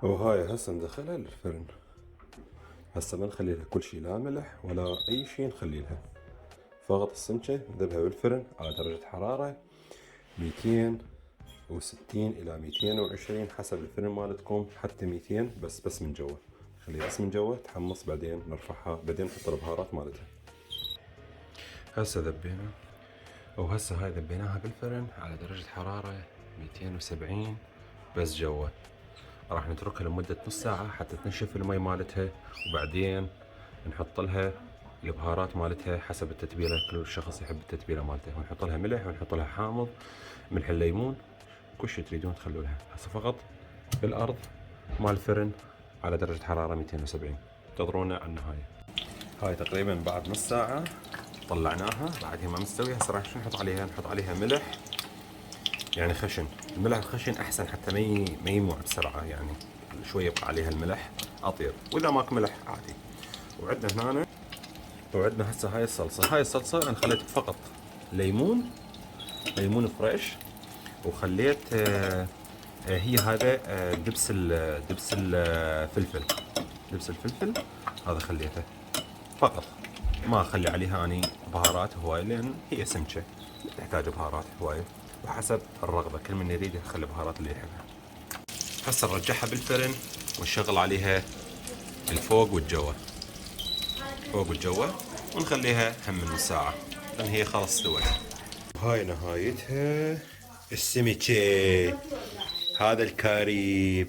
وهاي هسه ندخلها للفرن. هسه ما نخلي لها كل شيء، لا ملح ولا اي شيء نخلي لها، فقط السمكة نذبها بالفرن على درجة حرارة 260 إلى 220 حسب الفرن مالتكم، حتى 200 بس من جوا، خليها بس من جوا تحمص، بعدين نرفعها، بعدين نحط البهارات مالتها. هسه ذبينا، وهسه هاي ذبيناها بالفرن على درجة حرارة 270 بس جوا. راح نتركها لمدة نص ساعة حتى تنشف المي مالتها، وبعدين نحط لها البهارات مالتها حسب التتبيلة، كل شخص يحب التتبيلة مالته، ونحط لها ملح ونحط لها حامض، ملح الليمون، كل شيء تريدون تخلوا لها. هسه فقط بالأرض مال الفرن على درجة حرارة 270، انتظرونا على النهاية. هاي تقريبا بعد نص ساعة طلعناها، بعد هي ما مستوية. هسه راح نحط عليها، نحط عليها ملح يعني خشن، الملح الخشن احسن حتى ما يموع بسرعه، يعني شويه يبقى عليها الملح اطيب، واذا ماك ملح عادي. وعندنا هنا، وعندنا هسه هاي الصلصه. هاي الصلصه انا خليت فقط ليمون، ليمون فريش، وخليت هي هذا دبس الفلفل، دبس الفلفل هذا خليته فقط، ما اخلي عليها اني بهارات هواي، لان هي سمكه تحتاج بهارات هواي، وحسب الرغبه كل من يريد يخلي بهارات اللي يحبها. هسه نرجعها بالفرن ونشغل عليها الفوق والجوا، فوق والجوا، ونخليها هم من ساعة لان هي خلاص استوت. هاي نهايتها السمكة، هذا الكاريب